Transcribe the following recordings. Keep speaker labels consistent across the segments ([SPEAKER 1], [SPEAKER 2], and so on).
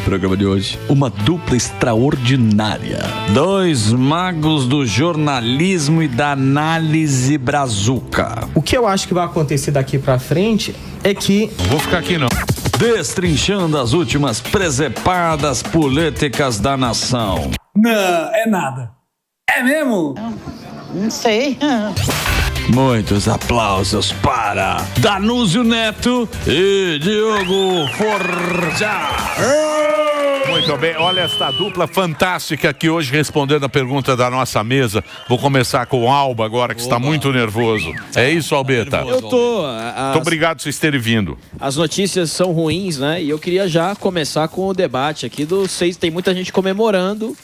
[SPEAKER 1] programa de hoje, uma dupla extraordinária. Dois magos do jornalismo e da análise brazuca.
[SPEAKER 2] O que eu acho que vai acontecer daqui pra frente é que...
[SPEAKER 3] Não vou ficar aqui, não.
[SPEAKER 1] Destrinchando as últimas presepadas políticas da nação.
[SPEAKER 4] Não, é nada. É mesmo?
[SPEAKER 5] Não sei.
[SPEAKER 1] Muitos aplausos para Danúzio Neto e Diogo Forja.
[SPEAKER 3] Muito bem, olha esta dupla fantástica aqui hoje respondendo a pergunta da nossa mesa. Vou começar com o Alba agora, que está muito nervoso. É isso, Albeta?
[SPEAKER 6] Eu tô.
[SPEAKER 3] Muito obrigado por vocês terem vindo.
[SPEAKER 6] As notícias são ruins, né? E eu queria já começar com o debate aqui do 6. Tem muita gente comemorando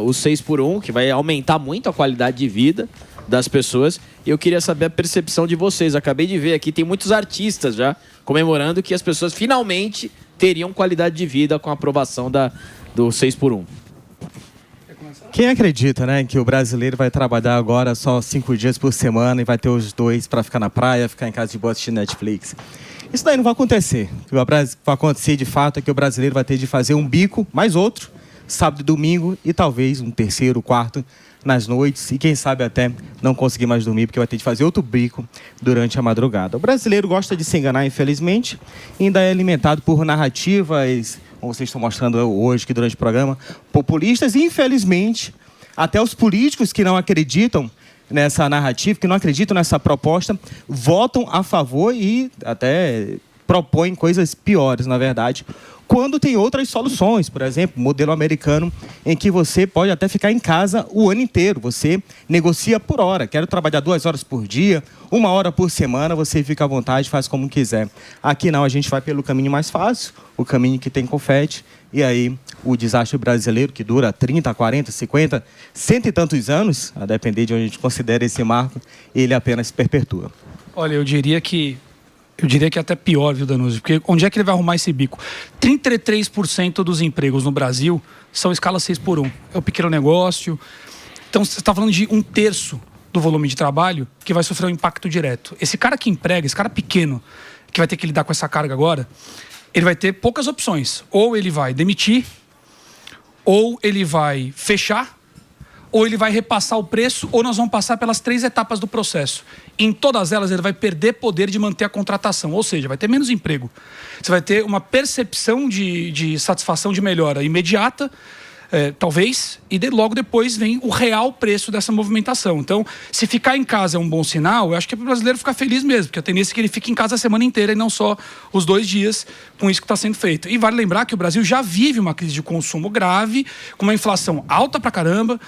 [SPEAKER 6] o 6x1, que vai aumentar muito a qualidade de vida das pessoas. E eu queria saber a percepção de vocês. Acabei de ver aqui, tem muitos artistas já comemorando que as pessoas finalmente teriam qualidade de vida com a aprovação do 6x1.
[SPEAKER 2] Quem acredita, né, que o brasileiro vai trabalhar agora só 5 dias por semana e vai ter os 2 para ficar na praia, ficar em casa de boa assistindo Netflix? Isso daí não vai acontecer. O que vai acontecer de fato é que o brasileiro vai ter de fazer um bico, mais outro, sábado e domingo, e talvez um terceiro, quarto nas noites, e quem sabe até não conseguir mais dormir, porque vai ter de fazer outro bico durante a madrugada. O brasileiro gosta de se enganar, infelizmente, e ainda é alimentado por narrativas, como vocês estão mostrando hoje aqui durante o programa, populistas, e infelizmente, até os políticos que não acreditam nessa narrativa, que não acreditam nessa proposta, votam a favor e até propõem coisas piores, na verdade, quando tem outras soluções, por exemplo, modelo americano, em que você pode até ficar em casa o ano inteiro, você negocia por hora, quero trabalhar 2 horas por dia, 1 hora por semana, você fica à vontade, faz como quiser. Aqui não, a gente vai pelo caminho mais fácil, o caminho que tem confete, e aí o desastre brasileiro, que dura 30, 40, 50, 100 e tantos anos, a depender de onde a gente considera esse marco, ele apenas se perpetua.
[SPEAKER 4] Olha, eu diria que é até pior, viu, Danúzio? Porque onde é que ele vai arrumar esse bico? 33% dos empregos no Brasil são escala 6x1. É o pequeno negócio. Então, você está falando de 1/3 do volume de trabalho que vai sofrer um impacto direto. Esse cara que emprega, esse cara pequeno, que vai ter que lidar com essa carga agora, ele vai ter poucas opções. Ou ele vai demitir, ou ele vai fechar, ou ele vai repassar o preço, ou nós vamos passar pelas 3 etapas do processo. Em todas elas, ele vai perder poder de manter a contratação, ou seja, vai ter menos emprego. Você vai ter uma percepção de satisfação de melhora imediata, talvez, e logo depois vem o real preço dessa movimentação. Então, se ficar em casa é um bom sinal, eu acho que é para o brasileiro ficar feliz mesmo, porque a tendência é que ele fique em casa a semana inteira e não só os 2 dias com isso que está sendo feito. E vale lembrar que o Brasil já vive uma crise de consumo grave, com uma inflação alta pra caramba,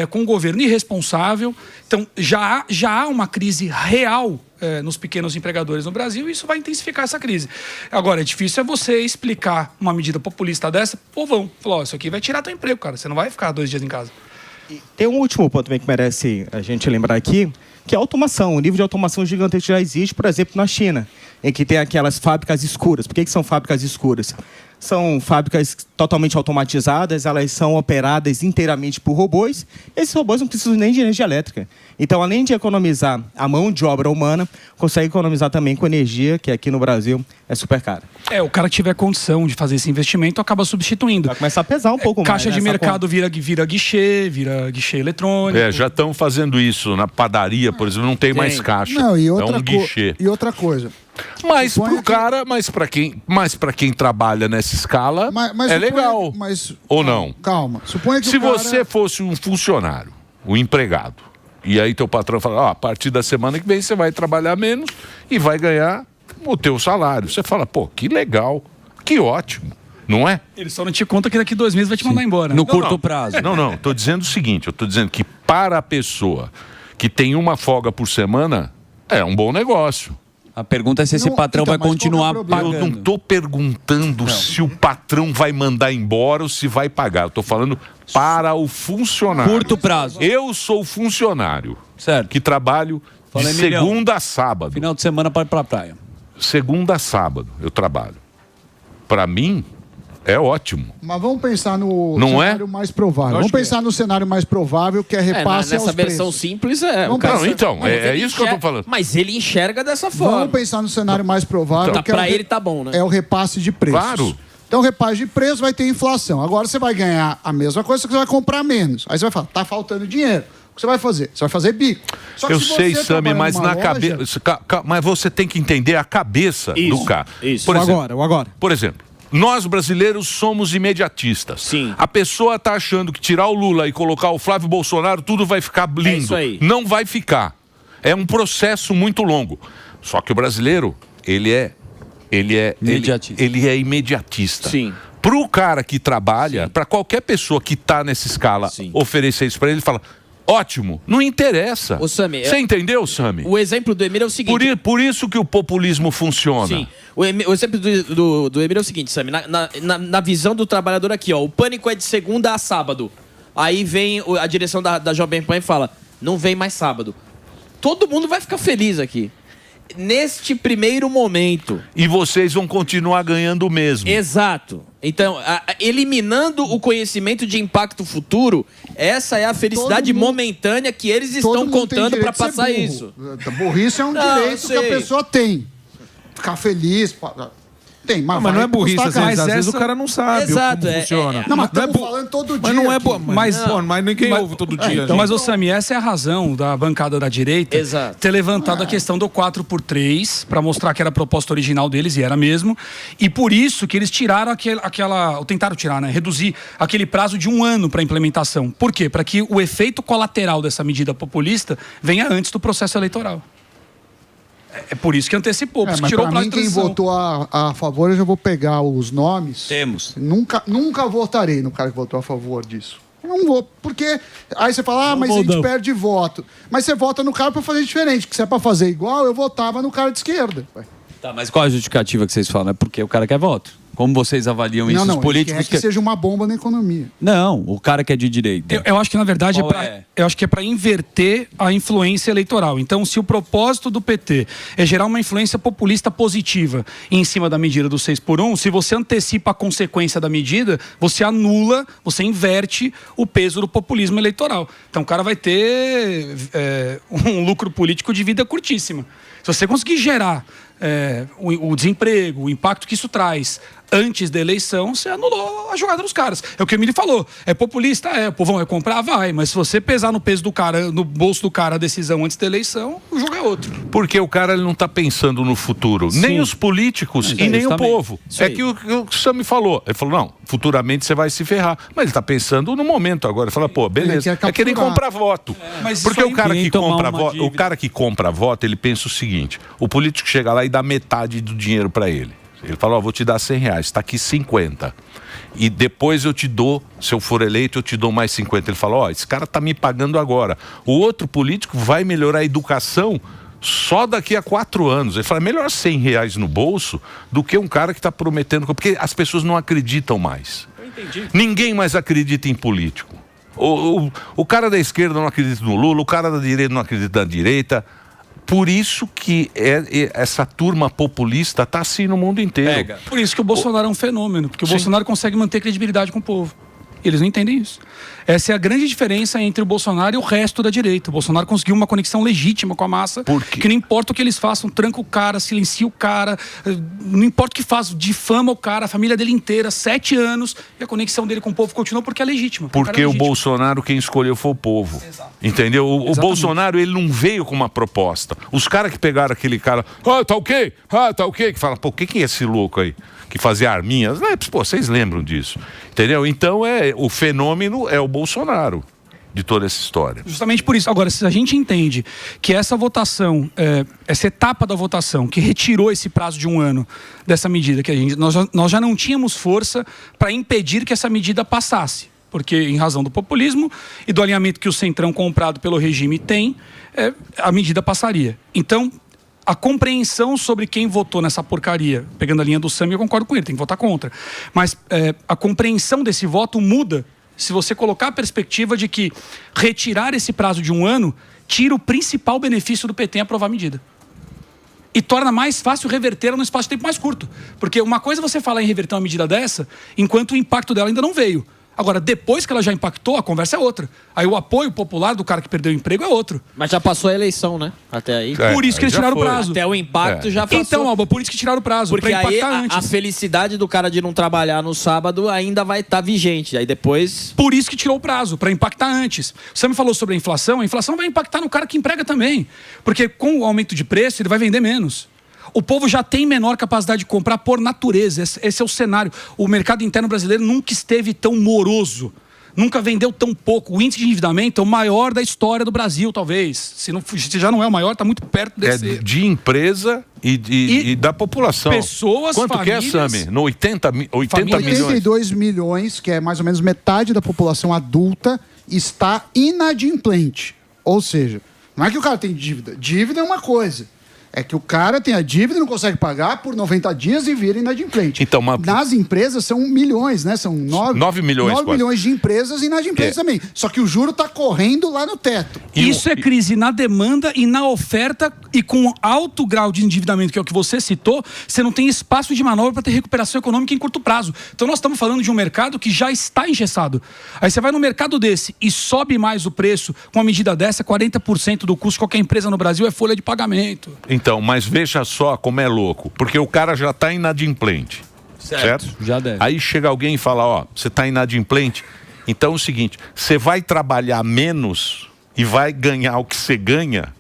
[SPEAKER 4] com um governo irresponsável. Então, já há uma crise real nos pequenos empregadores no Brasil, e isso vai intensificar essa crise. Agora, é difícil você explicar uma medida populista dessa, povão. Falou, isso aqui vai tirar teu emprego, cara. Você não vai ficar 2 dias em casa.
[SPEAKER 2] E tem um último ponto também que merece a gente lembrar aqui, que é a automação. O nível de automação gigantesco já existe, por exemplo, na China, em que tem aquelas fábricas escuras. Por que são fábricas escuras? São fábricas totalmente automatizadas, elas são operadas inteiramente por robôs. Esses robôs não precisam nem de energia elétrica. Então, além de economizar a mão de obra humana, consegue economizar também com energia, que aqui no Brasil é super cara.
[SPEAKER 4] O cara que tiver condição de fazer esse investimento acaba substituindo.
[SPEAKER 2] Vai começar a pesar um pouco mais.
[SPEAKER 4] Caixa de mercado vira guichê eletrônico.
[SPEAKER 3] Já estão fazendo isso na padaria, por exemplo, não tem mais caixa.
[SPEAKER 7] Não, e
[SPEAKER 3] é um guichê.
[SPEAKER 7] E outra coisa.
[SPEAKER 3] Mas pro cara, mas para quem trabalha nessa escala, é legal. Ou não?
[SPEAKER 7] Calma. Suponha que
[SPEAKER 3] se você fosse um funcionário, um empregado, e aí teu patrão fala, a partir da semana que vem você vai trabalhar menos e vai ganhar o teu salário. Você fala, pô, que legal, que ótimo. Não é?
[SPEAKER 4] Ele só não te conta que daqui 2 meses vai te mandar embora.
[SPEAKER 1] No curto prazo.
[SPEAKER 3] Não. Tô dizendo o seguinte, eu tô dizendo que para a pessoa que tem uma folga por semana, é um bom negócio.
[SPEAKER 1] A pergunta é se esse patrão vai continuar pagando.
[SPEAKER 3] Eu não estou perguntando se o patrão vai mandar embora ou se vai pagar. Eu estou falando para o funcionário.
[SPEAKER 1] Curto prazo.
[SPEAKER 3] Eu sou funcionário.
[SPEAKER 1] Certo.
[SPEAKER 3] Que trabalho de segunda a sábado.
[SPEAKER 1] Final de semana para ir para a praia.
[SPEAKER 3] Segunda a sábado eu trabalho. Para mim, é ótimo.
[SPEAKER 7] Mas vamos pensar no cenário mais provável. Vamos pensar no cenário mais provável, que é repasse aos preços.
[SPEAKER 6] Nessa versão simples
[SPEAKER 3] é isso que eu tô falando.
[SPEAKER 6] Mas ele enxerga dessa forma.
[SPEAKER 7] Vamos pensar no cenário mais provável, que
[SPEAKER 6] pra ele tá bom, né?
[SPEAKER 7] É o repasse de preços.
[SPEAKER 3] Claro.
[SPEAKER 7] Então, repasse de preço vai ter inflação. Agora você vai ganhar a mesma coisa, só que você vai comprar menos. Aí você vai falar, tá faltando dinheiro. O que você vai fazer? Você vai fazer bico. Só que
[SPEAKER 3] eu
[SPEAKER 7] se
[SPEAKER 3] sei,
[SPEAKER 7] você
[SPEAKER 3] Sami,
[SPEAKER 7] trabalhar
[SPEAKER 3] mas
[SPEAKER 7] numa
[SPEAKER 3] na cabeça. Mas você tem que entender a cabeça do cara.
[SPEAKER 6] Isso.
[SPEAKER 3] Por exemplo,
[SPEAKER 2] Agora.
[SPEAKER 3] Por exemplo, nós brasileiros somos imediatistas.
[SPEAKER 6] Sim.
[SPEAKER 3] A pessoa tá achando que tirar o Lula e colocar o Flávio Bolsonaro, tudo vai ficar lindo.
[SPEAKER 6] É isso aí.
[SPEAKER 3] Não vai ficar. É um processo muito longo. Só que o brasileiro, ele é imediatista.
[SPEAKER 6] Sim.
[SPEAKER 3] Para o cara que trabalha, para qualquer pessoa que está nessa escala, oferecer isso para ele, fala, ótimo, não interessa.
[SPEAKER 6] Ô, Sami,
[SPEAKER 3] você entendeu, Sami?
[SPEAKER 6] O exemplo do Emílio é o seguinte...
[SPEAKER 3] Por isso que o populismo funciona.
[SPEAKER 6] Sim. O exemplo do Emílio é o seguinte, Sami, na visão do trabalhador aqui, ó, o pânico é de segunda a sábado. Aí vem a direção da Jovem Pan e fala, não vem mais sábado. Todo mundo vai ficar feliz aqui. Neste primeiro momento.
[SPEAKER 3] E vocês vão continuar ganhando mesmo.
[SPEAKER 6] Exato. Então, eliminando o conhecimento de impacto futuro, essa é a felicidade momentânea que eles estão contando para passar isso.
[SPEAKER 7] Burrice é um direito que a pessoa tem. Ficar feliz. Tem, mas
[SPEAKER 5] não é burrice, às vezes o
[SPEAKER 6] essa...
[SPEAKER 5] cara não sabe
[SPEAKER 6] Exato,
[SPEAKER 5] como funciona.
[SPEAKER 7] Não, mas estamos falando todo dia.
[SPEAKER 5] Mas não é
[SPEAKER 7] aqui.
[SPEAKER 5] mas ninguém ouve todo dia.
[SPEAKER 4] Mas, ô Sami, essa é a razão da bancada da direita ter levantado a questão do 4x3 para mostrar que era a proposta original deles, e era mesmo. E por isso que eles tiraram ou tentaram tirar, né? Reduzir aquele prazo de 1 ano para implementação. Por quê? Para que o efeito colateral dessa medida populista venha antes do processo eleitoral. É por isso que antecipou, porque
[SPEAKER 7] mas
[SPEAKER 4] tirou o
[SPEAKER 7] pra
[SPEAKER 4] prazo
[SPEAKER 7] mim,
[SPEAKER 4] de
[SPEAKER 7] quem
[SPEAKER 4] transição.
[SPEAKER 7] votou a favor, eu já vou pegar os nomes.
[SPEAKER 1] Temos.
[SPEAKER 7] Nunca votarei no cara que votou a favor disso. Eu não vou, porque aí você fala, mas a gente perde voto. Mas você vota no cara pra fazer diferente, que se é pra fazer igual, eu votava no cara de esquerda.
[SPEAKER 1] Tá, mas qual a justificativa que vocês falam? É porque o cara quer voto. Como vocês avaliam isso? Os políticos
[SPEAKER 7] ele quer que seja uma bomba na economia.
[SPEAKER 1] Não, o cara que é de direita.
[SPEAKER 4] Eu acho que, na verdade, eu acho que é para inverter a influência eleitoral. Então, se o propósito do PT é gerar uma influência populista positiva em cima da medida do 6x1, se você antecipa a consequência da medida, você anula, você inverte o peso do populismo eleitoral. Então, o cara vai ter um lucro político de vida curtíssima. Se você conseguir gerar o desemprego, o impacto que isso traz antes da eleição, você anulou a jogada dos caras. É o que o Emílio falou. É populista? O povão vai comprar? Vai. Mas se você pesar no peso do cara, no bolso do cara a decisão antes da eleição, o jogo é outro.
[SPEAKER 3] Porque o cara ele não está pensando no futuro. Sim. Nem os políticos e nem o povo. É que o Sami falou. Ele falou, não, futuramente você vai se ferrar. Mas ele está pensando no momento agora. Ele fala, pô, beleza. É querer comprar voto. Porque o cara que compra voto, ele pensa o seguinte, o político chega lá e dá metade do dinheiro para ele. Ele fala, vou te dar R$100, está aqui 50. E depois eu te dou, se eu for eleito, eu te dou mais 50. Ele fala, esse cara está me pagando agora. O outro político vai melhorar a educação só daqui a 4 anos. Ele fala, melhor R$100 no bolso do que um cara que está prometendo... Porque as pessoas não acreditam mais.
[SPEAKER 6] Eu entendi.
[SPEAKER 3] Ninguém mais acredita em político. O cara da esquerda não acredita no Lula, o cara da direita não acredita na direita... Por isso que essa turma populista está assim no mundo inteiro.
[SPEAKER 4] Por isso que o Bolsonaro é um fenômeno, porque o Bolsonaro consegue manter credibilidade com o povo. Eles não entendem isso. Essa é a grande diferença entre o Bolsonaro e o resto da direita. O Bolsonaro conseguiu uma conexão legítima com a massa, que não importa o que eles façam, tranca o cara, silencia o cara, não importa o que faz, difama o cara, a família dele inteira, 7 anos, e a conexão dele com o povo continua porque é legítima.
[SPEAKER 3] Porque o Bolsonaro, quem escolheu foi o povo. Exato. Entendeu? O Bolsonaro, ele não veio com uma proposta. Os caras que pegaram aquele cara, tá ok, que fala, pô, quem é esse louco aí? Que fazia arminhas, pô, vocês lembram disso, entendeu? Então o fenômeno é o Bolsonaro de toda essa história.
[SPEAKER 4] Justamente por isso. Agora, se a gente entende que essa votação, essa etapa da votação, que retirou esse prazo de 1 ano dessa medida, que nós já não tínhamos força para impedir que essa medida passasse, porque em razão do populismo e do alinhamento que o Centrão comprado pelo regime tem, a medida passaria. Então, a compreensão sobre quem votou nessa porcaria, pegando a linha do Sami, eu concordo com ele, tem que votar contra. Mas a compreensão desse voto muda se você colocar a perspectiva de que retirar esse prazo de 1 ano tira o principal benefício do PT em aprovar a medida. E torna mais fácil revertê-la num espaço de tempo mais curto. Porque uma coisa é você falar em reverter uma medida dessa, enquanto o impacto dela ainda não veio. Agora, depois que ela já impactou, a conversa é outra. Aí o apoio popular do cara que perdeu o emprego é outro.
[SPEAKER 6] Mas já passou a eleição, né? Até aí.
[SPEAKER 4] Por isso que eles tiraram o prazo.
[SPEAKER 6] Até o impacto já passou.
[SPEAKER 4] Então, Alba, por isso que tiraram o prazo.
[SPEAKER 6] Porque
[SPEAKER 4] pra
[SPEAKER 6] aí
[SPEAKER 4] impactar
[SPEAKER 6] a
[SPEAKER 4] antes.
[SPEAKER 6] felicidade do cara de não trabalhar no sábado ainda vai estar vigente. Aí depois...
[SPEAKER 4] Por isso que tirou o prazo, para impactar antes. Você me falou sobre a inflação vai impactar no cara que emprega também. Porque com o aumento de preço, ele vai vender menos. O povo já tem menor capacidade de comprar por natureza. Esse é o cenário. O mercado interno brasileiro nunca esteve tão moroso. Nunca vendeu tão pouco. O índice de endividamento é o maior da história do Brasil, talvez. Se já não é o maior, está muito perto desse.
[SPEAKER 3] De empresa e da população.
[SPEAKER 4] Pessoas,
[SPEAKER 3] Quanto
[SPEAKER 4] famílias,
[SPEAKER 3] que é, Sami? No 80 milhões?
[SPEAKER 7] 82 milhões, que é mais ou menos metade da população adulta, está inadimplente. Ou seja, não é que o cara tem dívida. Dívida é uma coisa. É que o cara tem a dívida e não consegue pagar por 90 dias e vira inadimplente.
[SPEAKER 3] Então,
[SPEAKER 7] nas empresas são milhões, né? São 9
[SPEAKER 3] milhões,
[SPEAKER 7] 9 milhões de empresas inadimplentes também. Só que o juro está correndo lá no teto.
[SPEAKER 4] Isso é crise na demanda e na oferta, e com alto grau de endividamento, que é o que você citou, você não tem espaço de manobra para ter recuperação econômica em curto prazo. Então nós estamos falando de um mercado que já está engessado. Aí você vai no mercado desse e sobe mais o preço, com uma medida dessa, 40% do custo de qualquer empresa no Brasil é folha de pagamento.
[SPEAKER 3] Então, mas veja só como é louco, porque o cara já está inadimplente, certo?
[SPEAKER 1] Já deve.
[SPEAKER 3] Aí chega alguém e fala, ó, você está inadimplente, então é o seguinte, você vai trabalhar menos e vai ganhar o que você ganha,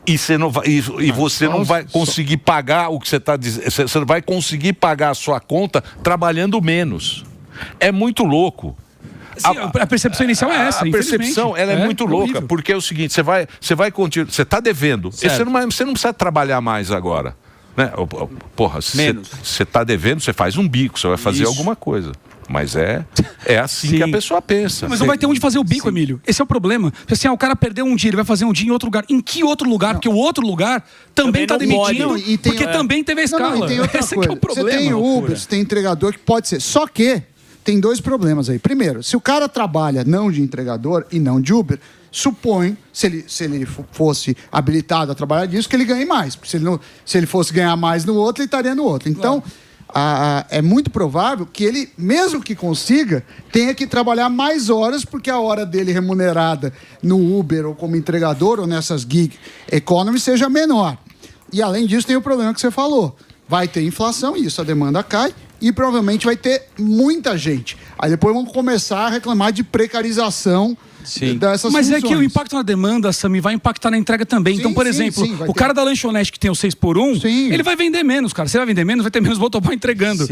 [SPEAKER 3] e você não vai, e você não vai conseguir pagar o que você está dizendo, você não vai conseguir pagar a sua conta trabalhando menos. É muito louco.
[SPEAKER 4] Sim, a percepção inicial é essa.
[SPEAKER 3] A percepção ela é muito louca,
[SPEAKER 4] horrível.
[SPEAKER 3] porque é o seguinte, você vai continuar, você está devendo, você não precisa trabalhar mais agora, né? Porra, você está devendo, você faz um bico, você vai fazer alguma coisa. Mas é assim que a pessoa pensa.
[SPEAKER 4] Mas não vai ter onde fazer o bico, Emílio. Esse é o problema. Porque assim, o cara perdeu um dia, ele vai fazer um dia em outro lugar. Em que outro lugar? Porque o outro lugar também está demitindo. Porque também teve a escala.
[SPEAKER 7] E tem outra
[SPEAKER 4] Esse
[SPEAKER 7] coisa.
[SPEAKER 4] que é o problema.
[SPEAKER 7] Você tem Uber, você tem entregador que pode ser. Só que tem dois problemas aí. Primeiro, se o cara trabalha não de entregador e não de Uber, supõe, se ele fosse habilitado a trabalhar disso, que ele ganhe mais. Porque se ele fosse ganhar mais no outro, ele estaria no outro. Então, é muito provável que ele, mesmo que consiga, tenha que trabalhar mais horas, porque a hora dele remunerada no Uber ou como entregador ou nessas gig economy seja menor. E além disso, tem o problema que você falou. Vai ter inflação, e isso a demanda cai, e provavelmente vai ter muita gente. Aí depois vamos começar a reclamar de precarização dessas
[SPEAKER 4] Mas
[SPEAKER 7] funções.
[SPEAKER 4] é que o impacto na demanda, Sami, vai impactar na entrega também. Então, por exemplo, o cara da lanchonete que tem o 6x1, ele vai vender menos, cara. Você vai vender menos, vai ter menos motoboy entregando.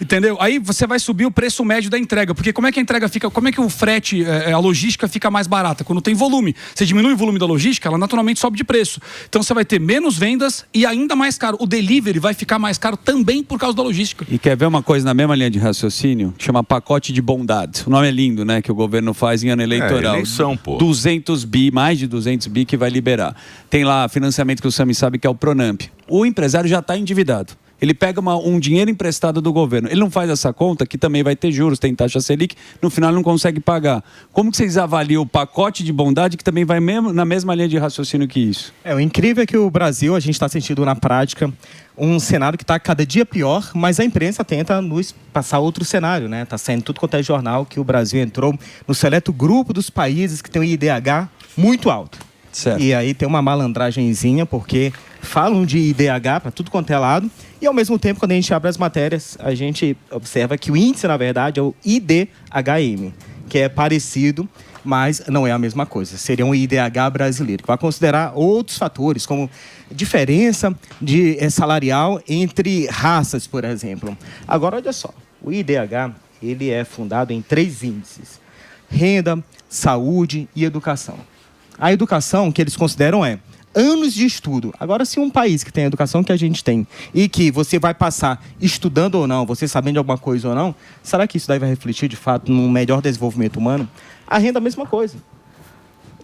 [SPEAKER 4] Entendeu? Aí você vai subir o preço médio da entrega. Porque como é que a entrega fica, como é que o frete, a logística fica mais barata? Quando tem volume. Você diminui o volume da logística, ela naturalmente sobe de preço. Então você vai ter menos vendas e ainda mais caro. O delivery vai ficar mais caro também por causa da logística.
[SPEAKER 1] E quer ver uma coisa na mesma linha de raciocínio? Chama pacote de bondade. O nome é lindo, né? Que o governo faz em ano eleitoral.
[SPEAKER 3] Eleição, pô.
[SPEAKER 1] 200 bi, mais de 200 bi que vai liberar. Tem lá financiamento que o Sami sabe que é o Pronamp. O empresário já está endividado. Ele pega um dinheiro emprestado do governo. Ele não faz essa conta, que também vai ter juros, tem taxa Selic, no final ele não consegue pagar. Como que vocês avaliam o pacote de bondade que também vai na mesma linha de raciocínio que isso?
[SPEAKER 2] O incrível é que o Brasil, a gente está sentindo na prática um cenário que está cada dia pior, mas a imprensa tenta nos passar outro cenário, né? Está saindo tudo quanto é jornal que o Brasil entrou no seleto grupo dos países que tem um IDH muito alto.
[SPEAKER 1] Certo.
[SPEAKER 2] E aí tem uma malandragenzinha, porque falam de IDH para tudo quanto é lado, e ao mesmo tempo, quando a gente abre as matérias, a gente observa que o índice, na verdade, é o IDHM, que é parecido, mas não é a mesma coisa. Seria um IDH brasileiro, que vai considerar outros fatores, como diferença salarial entre raças, por exemplo. Agora, olha só, o IDH ele é fundado em 3 índices: renda, saúde e educação. A educação que eles consideram é anos de estudo. Agora, se um país que tem a educação que a gente tem e que você vai passar estudando ou não, você sabendo de alguma coisa ou não, será que isso daí vai refletir, de fato, num melhor desenvolvimento humano? A renda é a mesma coisa.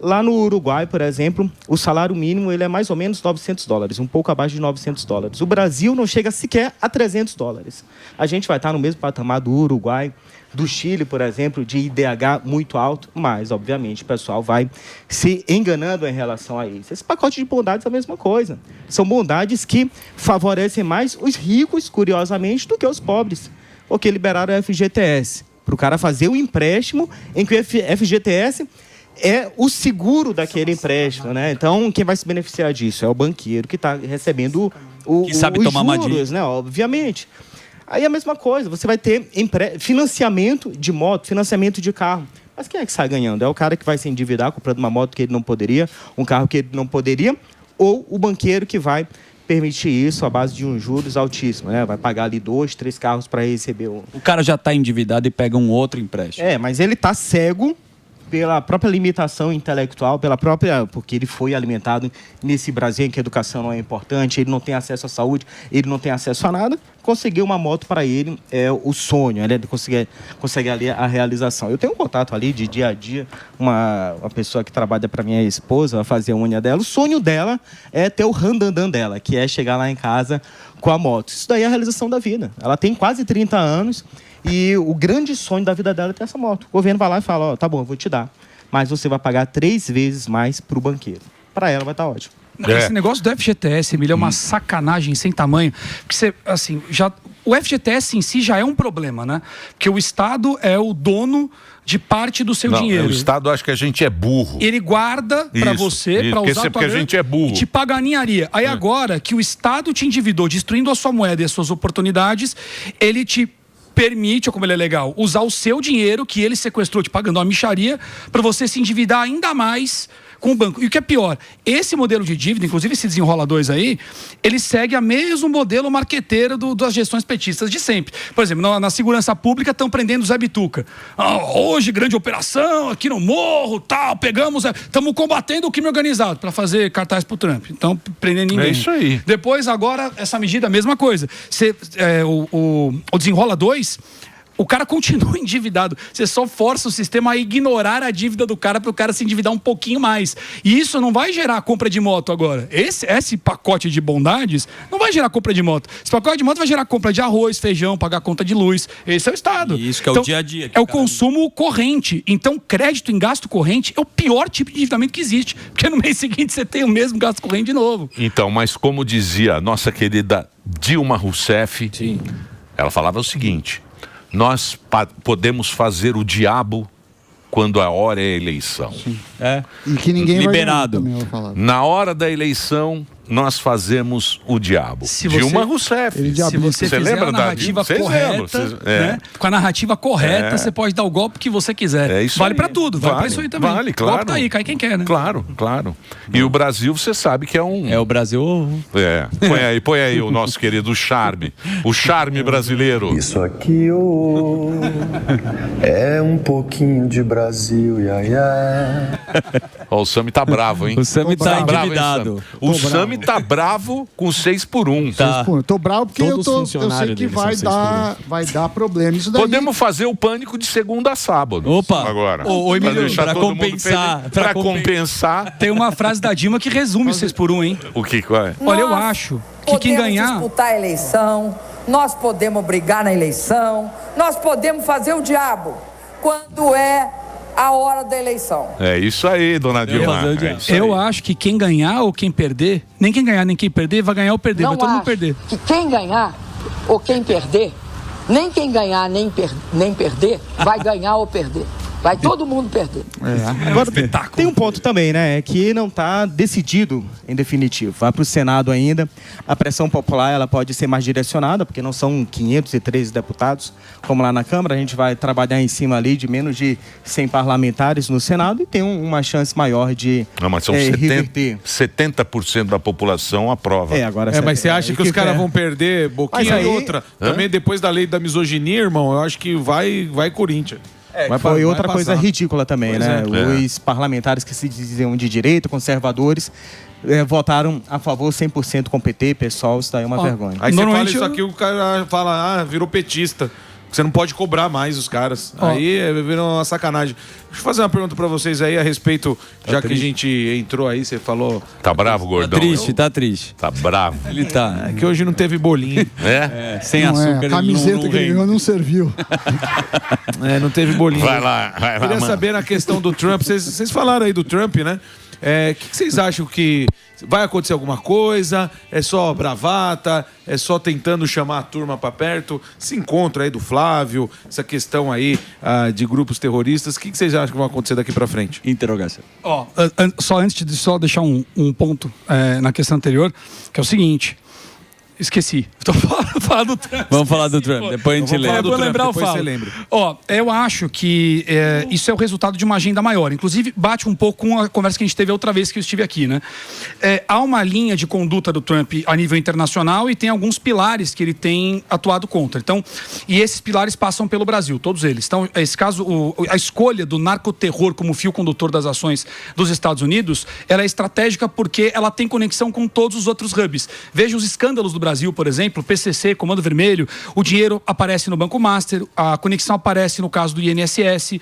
[SPEAKER 2] Lá no Uruguai, por exemplo, o salário mínimo ele é mais ou menos $900, um pouco abaixo de $900. O Brasil não chega sequer a $300. A gente vai estar no mesmo patamar do Uruguai, do Chile, por exemplo, de IDH muito alto, mas, obviamente, o pessoal vai se enganando em relação a isso. Esse pacote de bondades é a mesma coisa. São bondades que favorecem mais os ricos, curiosamente, do que os pobres, porque liberaram o FGTS. para o cara fazer o empréstimo em que o FGTS é o seguro daquele empréstimo, né? Então, quem vai se beneficiar disso é o banqueiro que está recebendo
[SPEAKER 1] que sabe
[SPEAKER 2] os
[SPEAKER 1] tomar
[SPEAKER 2] juros, né? Obviamente. Aí a mesma coisa, você vai ter financiamento de moto, financiamento de carro. Mas quem é que sai ganhando? É o cara que vai se endividar comprando uma moto que ele não poderia, um carro que ele não poderia, ou o banqueiro que vai permitir isso à base de juros altíssimos, né? Vai pagar ali 2, 3 carros para receber o
[SPEAKER 1] cara já está endividado e pega um outro empréstimo.
[SPEAKER 2] Mas ele está cego pela própria limitação intelectual, porque ele foi alimentado nesse Brasil em que a educação não é importante, ele não tem acesso à saúde, ele não tem acesso a nada. Conseguir uma moto para ele é o sonho, ele consegue ali a realização. Eu tenho um contato ali de dia a dia, uma pessoa que trabalha para minha esposa, vai fazer a unha dela. O sonho dela é ter o randandan dela, que é chegar lá em casa com a moto. Isso daí é a realização da vida. Ela tem quase 30 anos e o grande sonho da vida dela é ter essa moto. O governo vai lá e fala, tá bom, eu vou te dar, mas você vai pagar 3 vezes mais para o banqueiro. Para ela vai estar ótimo.
[SPEAKER 4] Esse negócio do FGTS, Emílio, é uma sacanagem sem tamanho. Porque você, assim, o FGTS em si já é um problema, né? Porque o Estado é o dono de parte do seu dinheiro.
[SPEAKER 3] O Estado acha que a gente é burro.
[SPEAKER 4] Ele guarda para você, para usar
[SPEAKER 3] porque a gente é burro.
[SPEAKER 4] E te paga a ninharia. Aí agora que o Estado te endividou, destruindo a sua moeda e as suas oportunidades, ele te permite, ou como ele é legal, usar o seu dinheiro que ele sequestrou, te pagando uma mixaria, para você se endividar ainda mais com o banco. E o que é pior, esse modelo de dívida, inclusive esse Desenrola 2 aí, ele segue a mesmo modelo marqueteiro das gestões petistas de sempre. Por exemplo, na segurança pública estão prendendo o Zé Bituca. Hoje, grande operação, aqui no morro, tal, pegamos, estamos combatendo o crime organizado para fazer cartaz pro Trump. Então, prendendo ninguém.
[SPEAKER 3] É isso aí.
[SPEAKER 4] Depois, agora, essa medida, a mesma coisa. O Desenrola 2... O cara continua endividado. Você só força o sistema a ignorar a dívida do cara para o cara se endividar um pouquinho mais. E isso não vai gerar compra de moto agora. Esse pacote de bondades não vai gerar compra de moto. Esse pacote de moto vai gerar compra de arroz, feijão, pagar conta de luz. Esse é o Estado.
[SPEAKER 1] E isso que é o dia a dia.
[SPEAKER 4] É o consumo corrente. Então, crédito em gasto corrente é o pior tipo de endividamento que existe. Porque no mês seguinte você tem o mesmo gasto corrente de novo.
[SPEAKER 3] Então, mas como dizia a nossa querida Dilma Rousseff,
[SPEAKER 6] sim,
[SPEAKER 3] ela falava o seguinte: nós podemos fazer o diabo quando a hora é eleição.
[SPEAKER 1] Sim.
[SPEAKER 7] E que ninguém
[SPEAKER 1] liberado.
[SPEAKER 7] Vai também, falar.
[SPEAKER 3] Na hora da eleição, nós fazemos o diabo. Dilma Rousseff.
[SPEAKER 4] Se você lembra a narrativa correta, né? Com a narrativa correta, você pode dar o golpe que você quiser.
[SPEAKER 3] É isso
[SPEAKER 4] vale
[SPEAKER 3] aí.
[SPEAKER 4] para tudo, vale para isso aí também.
[SPEAKER 3] Vale, claro.
[SPEAKER 4] O golpe tá aí, cai quem quer, né?
[SPEAKER 3] Claro. E o Brasil, você sabe que é um...
[SPEAKER 1] É o Brasil...
[SPEAKER 3] Põe aí o nosso querido charme. O charme brasileiro.
[SPEAKER 8] Isso aqui é um pouquinho de Brasil, iaia.
[SPEAKER 3] Ó, o Sami tá bravo, hein?
[SPEAKER 1] O Sami tá endividado.
[SPEAKER 3] O Sami tá bravo com 6x1.
[SPEAKER 1] Tá.
[SPEAKER 7] Tô bravo porque eu sei que
[SPEAKER 9] dele
[SPEAKER 7] vai dar problema isso daí.
[SPEAKER 3] Podemos fazer o pânico de segunda a sábado.
[SPEAKER 1] Opa!
[SPEAKER 3] Agora.
[SPEAKER 4] Ô, Emílio,
[SPEAKER 1] pra compensar.
[SPEAKER 3] Pra compensar.
[SPEAKER 4] Tem uma frase da Dilma que resume o 6x1, hein?
[SPEAKER 3] O que é?
[SPEAKER 4] Olha, eu acho que quem ganhar...
[SPEAKER 10] Podemos disputar a eleição, nós podemos brigar na eleição, nós podemos fazer o diabo quando é a hora da eleição.
[SPEAKER 3] É isso aí, dona Dilma.
[SPEAKER 4] Eu acho que quem ganhar ou quem perder, nem quem ganhar nem quem perder, vai ganhar ou perder, vai todo mundo perder.
[SPEAKER 10] Que quem ganhar ou quem perder, nem quem ganhar nem perder, vai ganhar ou perder. Vai todo mundo perder.
[SPEAKER 2] Agora, tem um ponto também, né? É que não está decidido em definitivo. Vai para o Senado ainda. A pressão popular ela pode ser mais direcionada, porque não são 513 deputados, como lá na Câmara. A gente vai trabalhar em cima ali de menos de 100 parlamentares no Senado e tem uma chance maior de
[SPEAKER 3] mas são
[SPEAKER 2] reverter.
[SPEAKER 3] 70% da população aprova.
[SPEAKER 5] Agora, mas você acha que os caras vão perder boquinha e outra? Também depois da lei da misoginia, irmão, eu acho que vai Corinthians.
[SPEAKER 2] Foi outra coisa ridícula também, né? Os parlamentares que se diziam de direita, conservadores, votaram a favor 100% com PT, PSOL, isso daí é uma vergonha.
[SPEAKER 5] Aí você fala isso aqui, o cara fala, virou petista. Você não pode cobrar mais os caras. Aí virou uma sacanagem. Deixa eu fazer uma pergunta pra vocês aí a respeito, já que a gente entrou aí, você falou...
[SPEAKER 3] Tá bravo, gordão?
[SPEAKER 1] Tá triste.
[SPEAKER 3] Tá bravo.
[SPEAKER 1] Ele tá.
[SPEAKER 5] É que hoje não teve bolinho.
[SPEAKER 1] Sem açúcar.
[SPEAKER 7] A camiseta que ele ganhou não serviu.
[SPEAKER 5] Não teve bolinho.
[SPEAKER 3] Vai lá,
[SPEAKER 5] Queria saber na questão do Trump. Vocês falaram aí do Trump, né? O que vocês acham que vai acontecer alguma coisa? É só bravata? É só tentando chamar a turma para perto? Esse encontro aí do Flávio, essa questão aí de grupos terroristas, o que vocês acham que vai acontecer daqui para frente?
[SPEAKER 1] Interrogação.
[SPEAKER 4] Só antes de só deixar um ponto na questão anterior, que é o seguinte. Esqueci. Estou falando do Trump.
[SPEAKER 1] Vamos falar do Trump, depois a gente lembra.
[SPEAKER 4] Vou lembrar o falo. Eu acho que isso é o resultado de uma agenda maior. Inclusive, bate um pouco com a conversa que a gente teve outra vez que eu estive aqui, né? Há uma linha de conduta do Trump a nível internacional e tem alguns pilares que ele tem atuado contra. Então, e esses pilares passam pelo Brasil, todos eles. Então, esse caso, a escolha do narcoterror como fio condutor das ações dos Estados Unidos, ela é estratégica porque ela tem conexão com todos os outros hubs. Veja os escândalos do Brasil, por exemplo, PCC, Comando Vermelho, o dinheiro aparece no Banco Master, a conexão aparece no caso do INSS.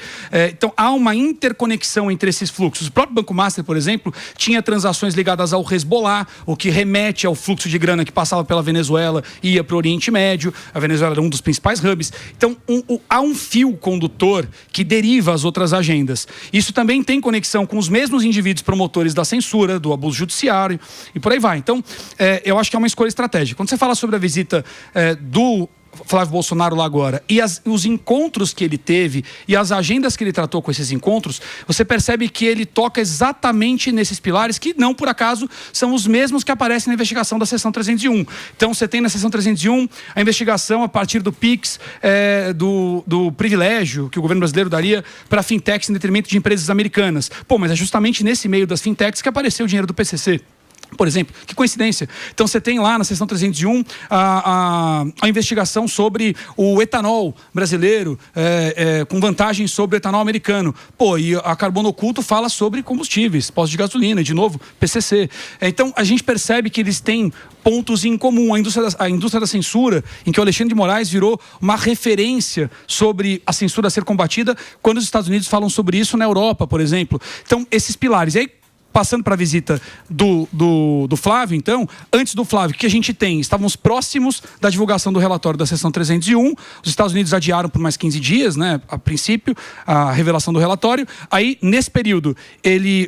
[SPEAKER 4] Então, há uma interconexão entre esses fluxos. O próprio Banco Master, por exemplo, tinha transações ligadas ao Hezbollah, o que remete ao fluxo de grana que passava pela Venezuela e ia para o Oriente Médio. A Venezuela era um dos principais hubs. Então, há um fio condutor que deriva as outras agendas. Isso também tem conexão com os mesmos indivíduos promotores da censura, do abuso judiciário e por aí vai. Então, eu acho que é uma escolha estratégica. Quando você fala sobre a visita do Flávio Bolsonaro lá agora e os encontros que ele teve e as agendas que ele tratou com esses encontros, você percebe que ele toca exatamente nesses pilares que não por acaso são os mesmos que aparecem na investigação da seção 301. Então você tem na seção 301 a investigação a partir do PIX, do privilégio que o governo brasileiro daria para fintechs em detrimento de empresas americanas. Mas é justamente nesse meio das fintechs que apareceu o dinheiro do PCC. Por exemplo, que coincidência. Então você tem lá na seção 301 a investigação sobre o etanol brasileiro com vantagem sobre o etanol americano. E a Carbono Oculto fala sobre combustíveis, postos de gasolina, de novo, PCC. Então a gente percebe que eles têm pontos em comum. A indústria da censura, em que o Alexandre de Moraes virou uma referência sobre a censura a ser combatida, quando os Estados Unidos falam sobre isso na Europa, por exemplo. Então, esses pilares. E aí, passando para a visita do Flávio, então, antes do Flávio, o que a gente tem? Estávamos próximos da divulgação do relatório da seção 301. Os Estados Unidos adiaram por mais 15 dias, né, a princípio, a revelação do relatório. Aí, nesse período,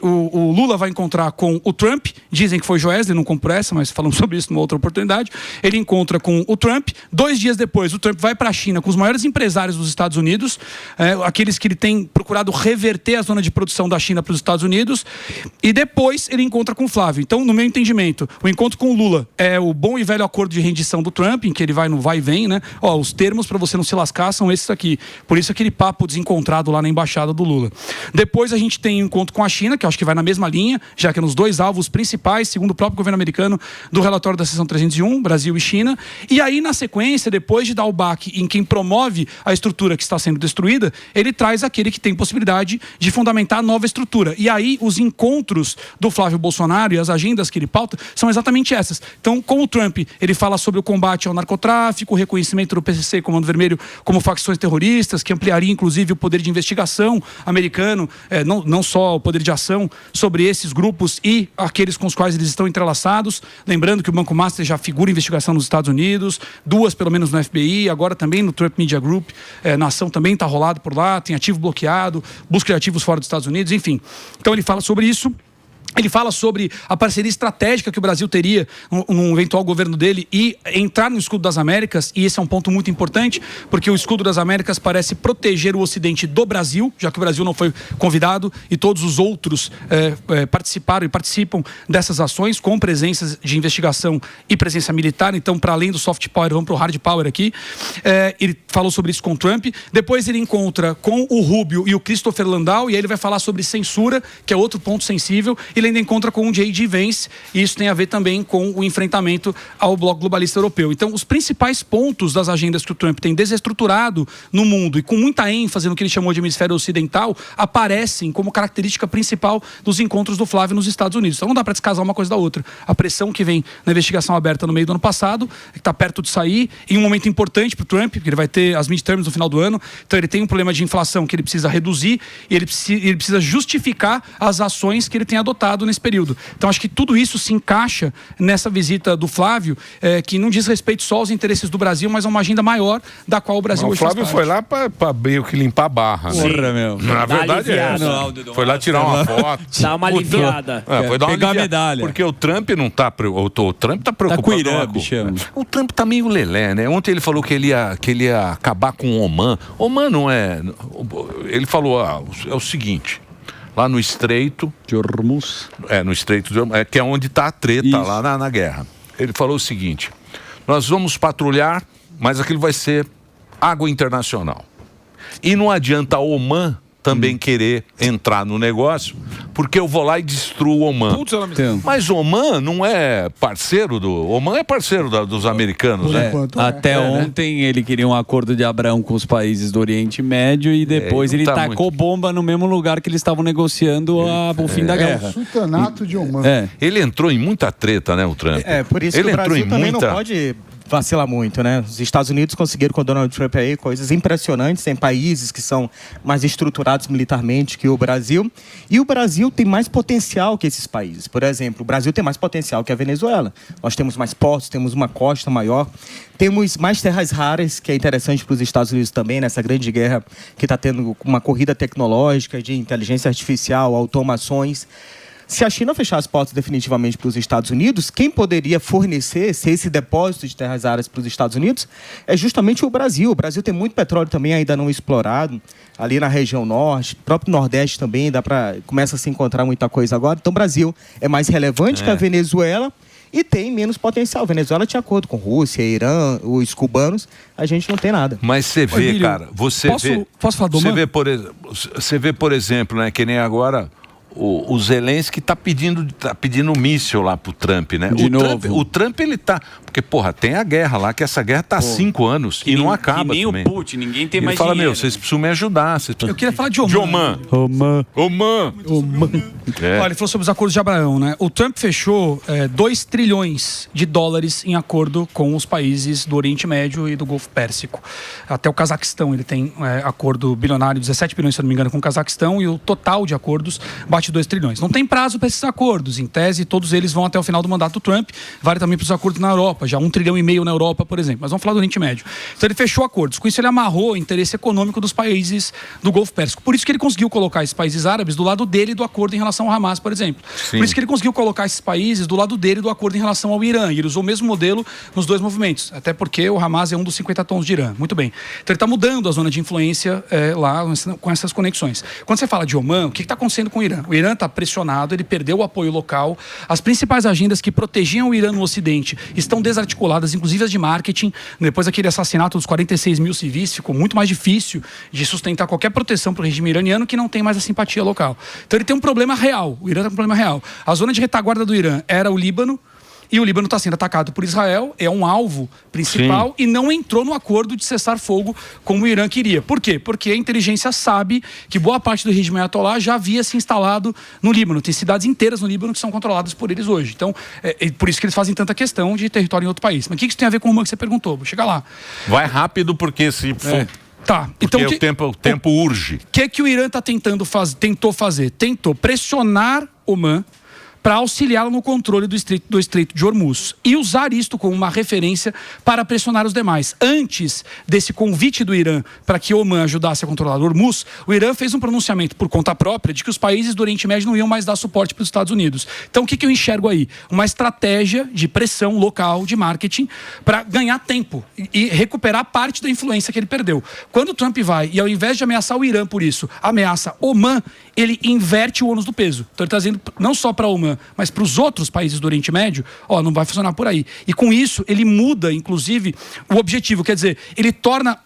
[SPEAKER 4] o Lula vai encontrar com o Trump. Dizem que foi Joesley, não comprou essa, mas falamos sobre isso numa outra oportunidade. Ele encontra com o Trump. 2 dias depois, o Trump vai para a China com os maiores empresários dos Estados Unidos, aqueles que ele tem procurado reverter a zona de produção da China para os Estados Unidos. E depois ele encontra com o Flávio. Então, no meu entendimento, o encontro com o Lula é o bom e velho acordo de rendição do Trump, em que ele vai no vai e vem, né? Os termos para você não se lascar são esses aqui. Por isso aquele papo desencontrado lá na embaixada do Lula. Depois a gente tem um encontro com a China, que eu acho que vai na mesma linha, já que é nos 2 alvos principais, segundo o próprio governo americano, do relatório da seção 301, Brasil e China. E aí, na sequência, depois de dar o baque em quem promove a estrutura que está sendo destruída, ele traz aquele que tem possibilidade de fundamentar a nova estrutura. E aí, os encontros do Flávio Bolsonaro e as agendas que ele pauta são exatamente essas. Então, com o Trump, ele fala sobre o combate ao narcotráfico, o reconhecimento do PCC e Comando Vermelho como facções terroristas, que ampliaria inclusive o poder de investigação americano, não só o poder de ação sobre esses grupos e aqueles com os quais eles estão entrelaçados. Lembrando que o Banco Master já figura investigação nos Estados Unidos, 2 pelo menos no FBI, agora também no Trump Media Group, na ação também está rolado por lá, tem ativo bloqueado, busca de ativos fora dos Estados Unidos, enfim. Então ele fala sobre isso. Ele fala sobre a parceria estratégica que o Brasil teria num eventual governo dele e entrar no escudo das Américas, e esse é um ponto muito importante, porque o escudo das Américas parece proteger o Ocidente do Brasil, já que o Brasil não foi convidado e todos os outros participaram e participam dessas ações com presenças de investigação e presença militar. Então, para além do soft power, vamos para o hard power aqui. Ele falou sobre isso com o Trump. Depois ele encontra com o Rubio e o Christopher Landau, e aí ele vai falar sobre censura, que é outro ponto sensível. Ele ainda encontra com o J.D. Vance, e isso tem a ver também com o enfrentamento ao bloco globalista europeu. Então, os principais pontos das agendas que o Trump tem desestruturado no mundo e com muita ênfase no que ele chamou de hemisfério ocidental, aparecem como característica principal dos encontros do Flávio nos Estados Unidos. Então, não dá para descasar uma coisa da outra. A pressão que vem na investigação aberta no meio do ano passado, que está perto de sair, em um momento importante para o Trump, porque ele vai ter as midterms no final do ano. Então, ele tem um problema de inflação que ele precisa reduzir e ele precisa justificar as ações que ele tem adotado liberado nesse período. Então acho que tudo isso se encaixa nessa visita do Flávio, que não diz respeito só aos interesses do Brasil, mas a uma agenda maior da qual o Brasil hoje faz parte.
[SPEAKER 3] O Flávio foi lá para meio que limpar a barra.
[SPEAKER 1] Porra, meu.
[SPEAKER 3] Na verdade é essa. Foi lá tirar uma foto.
[SPEAKER 6] Dá uma aliviada.
[SPEAKER 3] Foi dar uma
[SPEAKER 1] pegar a medalha.
[SPEAKER 3] Porque o Trump não tá... O Trump tá preocupado.
[SPEAKER 1] Tá com o Irã, bichão.
[SPEAKER 3] O Trump tá meio lelé, né? Ontem ele falou que ele ia acabar com o Oman. Oman não é... Ele falou, é o seguinte... Lá no Estreito
[SPEAKER 1] de Hormuz.
[SPEAKER 3] No Estreito de Hormuz, que é onde está a treta. Isso. Lá na guerra. Ele falou o seguinte: nós vamos patrulhar, mas aquilo vai ser água internacional. E não adianta o Oman também querer entrar no negócio, porque eu vou lá e destruo o Oman. Mas o Oman não é parceiro do... Oman é parceiro dos americanos, né?
[SPEAKER 1] Até ontem ele queria um acordo de Abraão com os países do Oriente Médio e depois ele tacou bomba no mesmo lugar que eles estavam negociando o fim da guerra.
[SPEAKER 7] É o sultanato de Oman.
[SPEAKER 3] Ele entrou em muita treta, né, o Trump?
[SPEAKER 2] Por isso
[SPEAKER 3] ele
[SPEAKER 2] que o Brasil também não pode vacilar muito, né? Os Estados Unidos conseguiram com o Donald Trump aí coisas impressionantes, tem países que são mais estruturados militarmente que o Brasil, e o Brasil tem mais potencial que esses países. Por exemplo, o Brasil tem mais potencial que a Venezuela. Nós temos mais portos, temos uma costa maior, temos mais terras raras, que é interessante para os Estados Unidos também, nessa grande guerra que está tendo uma corrida tecnológica de inteligência artificial, automações. Se a China fechar as portas definitivamente para os Estados Unidos, quem poderia fornecer esse depósito de terras raras para os Estados Unidos é justamente o Brasil. O Brasil tem muito petróleo também ainda não explorado, ali na região norte, próprio Nordeste também, começa a se encontrar muita coisa agora. Então o Brasil é mais relevante que a Venezuela e tem menos potencial. A Venezuela tinha acordo com Rússia, Irã, os cubanos, a gente não tem nada.
[SPEAKER 3] Mas você vê, Emílio, cara,
[SPEAKER 4] posso falar do
[SPEAKER 3] você vê, por exemplo, né, que nem agora... O Zelensky tá pedindo míssil lá pro Trump, né? O Trump, ele tá... Porque, porra, tem a guerra lá, que essa guerra tá há 5 anos e não acaba
[SPEAKER 1] nem
[SPEAKER 3] também.
[SPEAKER 1] O Putin, ninguém tem mais
[SPEAKER 3] dinheiro. Ele
[SPEAKER 1] dinheiro.
[SPEAKER 3] fala, vocês precisam me ajudar.
[SPEAKER 4] Eu queria falar de Oman.
[SPEAKER 3] Oman.
[SPEAKER 4] Olha, ele falou sobre os acordos de Abraão, né? O Trump fechou 2 trilhões de dólares em acordo com os países do Oriente Médio e do Golfo Pérsico. Até o Cazaquistão, ele tem acordo bilionário, 17 bilhões, se não me engano, com o Cazaquistão, e o total de acordos bate 2 trilhões. Não tem prazo para esses acordos. Em tese, todos eles vão até o final do mandato do Trump. Vale também para os acordos na Europa. Já 1,5 trilhão na Europa, por exemplo. Mas vamos falar do Oriente Médio. Então ele fechou acordos. Com isso ele amarrou o interesse econômico dos países do Golfo Pérsico. Por isso que ele conseguiu colocar esses países árabes do lado dele do acordo em relação ao Hamas, por exemplo. Sim. Por isso que ele conseguiu colocar esses países do lado dele do acordo em relação ao Irã. E ele usou o mesmo modelo nos 2 movimentos. Até porque o Hamas é um dos 50 tons de Irã. Muito bem. Então ele está mudando a zona de influência lá com essas conexões. Quando você fala de Oman, o que está acontecendo com o Irã? O Irã está pressionado, ele perdeu o apoio local. As principais agendas que protegiam o Irã no Ocidente estão desarticuladas, inclusive as de marketing. Depois daquele assassinato dos 46 mil civis, ficou muito mais difícil de sustentar qualquer proteção para o regime iraniano, que não tem mais a simpatia local. Então ele tem um problema real. O Irã tem um problema real. A zona de retaguarda do Irã era o Líbano, e o Líbano está sendo atacado por Israel, é um alvo principal. Sim. E não entrou no acordo de cessar fogo como o Irã queria. Por quê? Porque a inteligência sabe que boa parte do regime Ayatollah já havia se instalado no Líbano. Tem cidades inteiras no Líbano que são controladas por eles hoje. Então, é por isso que eles fazem tanta questão de território em outro país. Mas o que isso tem a ver com o que você perguntou? Vou chegar lá.
[SPEAKER 3] Vai rápido, porque se for...
[SPEAKER 4] Tá.
[SPEAKER 3] Então, o tempo urge.
[SPEAKER 4] O que o Irã tentou fazer? Tentou pressionar Oman para auxiliá-lo no controle do Estreito de Hormuz e usar isto como uma referência para pressionar os demais. Antes desse convite do Irã para que Oman ajudasse a controlar o Hormuz, o Irã fez um pronunciamento por conta própria de que os países do Oriente Médio não iam mais dar suporte para os Estados Unidos. Então, o que eu enxergo aí? Uma estratégia de pressão local, de marketing, para ganhar tempo e recuperar parte da influência que ele perdeu. Quando o Trump vai, e ao invés de ameaçar o Irã por isso, ameaça Oman, ele inverte o ônus do peso. Então, ele está dizendo não só para Oman, mas para os outros países do Oriente Médio, não vai funcionar por aí. E com isso, ele muda, inclusive, o objetivo. Quer dizer, ele torna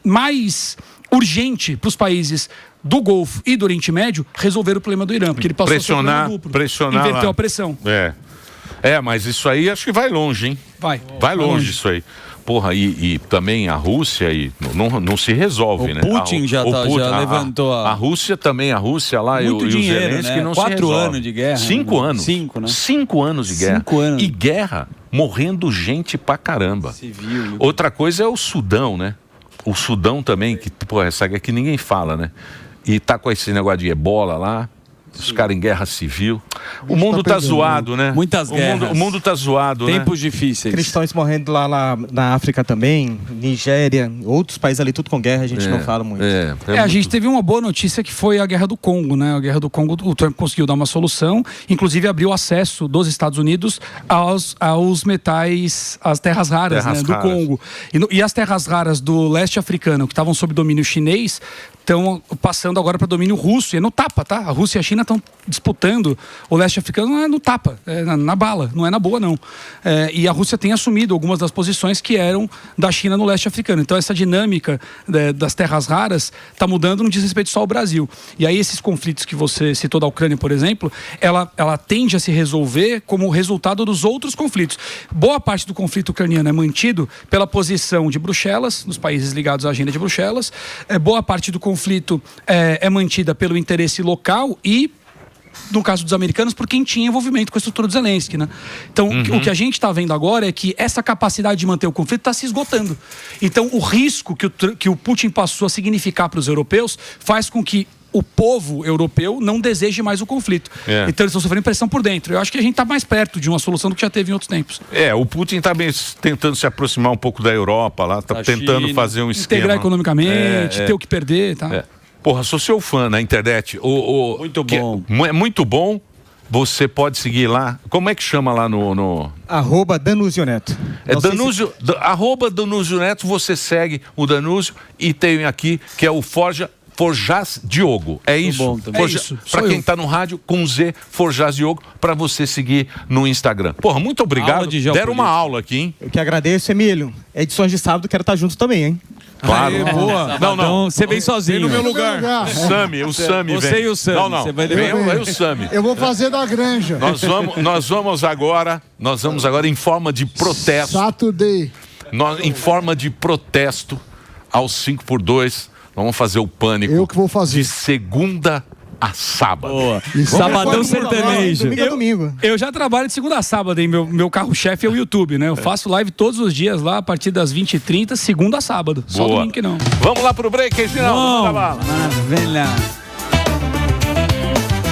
[SPEAKER 4] mais urgente para os países do Golfo e do Oriente Médio resolver o problema do Irã, porque ele passou a ser um problema duplo.
[SPEAKER 3] Pressionar
[SPEAKER 4] inverteu
[SPEAKER 3] lá.
[SPEAKER 4] A pressão.
[SPEAKER 3] Mas isso aí acho que vai longe, hein? Vai longe isso aí. Porra, e também a Rússia não se resolve, né?
[SPEAKER 1] O Putin já levantou
[SPEAKER 3] a Rússia também, lá
[SPEAKER 1] muito
[SPEAKER 3] e o
[SPEAKER 1] dinheiro,
[SPEAKER 3] Zelensky,
[SPEAKER 1] né?
[SPEAKER 3] não
[SPEAKER 1] 4
[SPEAKER 3] se resolve.
[SPEAKER 1] anos de guerra.
[SPEAKER 3] 5 anos.
[SPEAKER 1] 5, né?
[SPEAKER 3] 5 anos de guerra.
[SPEAKER 1] 5 anos.
[SPEAKER 3] E guerra, morrendo gente pra caramba.
[SPEAKER 1] Civil.
[SPEAKER 3] Outra coisa é o Sudão, né? O Sudão também, que, essa guerra que ninguém fala, né? E tá com esse negócio de ebola lá. os caras em guerra civil. O mundo tá zoado, né?
[SPEAKER 1] Muitas guerras.
[SPEAKER 3] O mundo tá zoado,
[SPEAKER 1] Tempos difíceis.
[SPEAKER 2] Cristãos morrendo lá na África também, Nigéria, outros países ali, tudo com guerra, a gente não fala muito.
[SPEAKER 4] A gente teve uma boa notícia que foi a Guerra do Congo, né? A Guerra do Congo, o Trump conseguiu dar uma solução, inclusive abriu acesso dos Estados Unidos aos metais, às terras raras, né, do Congo. E as terras raras do leste africano, que estavam sob domínio chinês, estão passando agora para domínio russo. E é no tapa, tá? A Rússia e a China estão disputando o leste africano, não é no tapa, é na bala, não é na boa, não. E a Rússia tem assumido algumas das posições que eram da China no leste africano. Então essa dinâmica das terras raras está mudando, não diz respeito só ao Brasil. E aí esses conflitos que você citou da Ucrânia, por exemplo, ela tende a se resolver como resultado dos outros conflitos. Boa parte do conflito ucraniano é mantido pela posição de Bruxelas, dos países ligados à agenda de Bruxelas. Boa parte do conflito é mantida pelo interesse local e, no caso dos americanos, por quem tinha envolvimento com a estrutura do Zelensky, né? Então, o que a gente está vendo agora é que essa capacidade de manter o conflito está se esgotando. Então, o risco que o Putin passou a significar para os europeus faz com que o povo europeu não deseje mais o conflito. Então eles estão sofrendo pressão por dentro. Eu acho que a gente está mais perto de uma solução do que já teve em outros tempos.
[SPEAKER 3] O Putin está tentando se aproximar um pouco da Europa lá, está tentando China, fazer um esquema.
[SPEAKER 4] Integrar economicamente, ter o que perder, tá?
[SPEAKER 3] Porra, sou seu fã na internet.
[SPEAKER 1] Muito bom.
[SPEAKER 3] É muito bom. Você pode seguir lá. Como é que chama lá no...
[SPEAKER 2] @Danúzio Neto.
[SPEAKER 3] Danúzio, @Danúzio Neto, você segue o Danúzio e tem aqui que é o Forjaz Diogo. É isso? Para quem tá no rádio, com Z, Forjaz Diogo, para você seguir no Instagram. Porra, muito obrigado. Deram uma aula aqui, hein?
[SPEAKER 2] Eu que agradeço, Emílio. Edições de sábado, quero estar junto também, hein?
[SPEAKER 3] Claro.
[SPEAKER 5] Boa.
[SPEAKER 3] Não.
[SPEAKER 1] Você vem sozinho.
[SPEAKER 5] Vem no meu lugar.
[SPEAKER 3] O Sami vem.
[SPEAKER 1] Você e o Sami.
[SPEAKER 3] Não.
[SPEAKER 1] Você vai
[SPEAKER 3] vem o Sami.
[SPEAKER 7] Eu vou fazer da granja.
[SPEAKER 3] Nós vamos agora em forma de protesto.
[SPEAKER 7] Saturday.
[SPEAKER 3] Em forma de protesto aos 5x2. Vamos fazer o Pânico.
[SPEAKER 7] Eu que vou fazer.
[SPEAKER 3] De segunda a sábado.
[SPEAKER 1] Boa. Sabadão sertanejo.
[SPEAKER 2] Domingo.
[SPEAKER 4] Eu já trabalho de segunda a sábado, hein? Meu carro-chefe é o YouTube, né? Eu faço live todos os dias lá, a partir das 20h30, segunda a sábado. Só domingo que não.
[SPEAKER 3] Vamos lá pro break, Reginaldo.
[SPEAKER 1] Maravilha.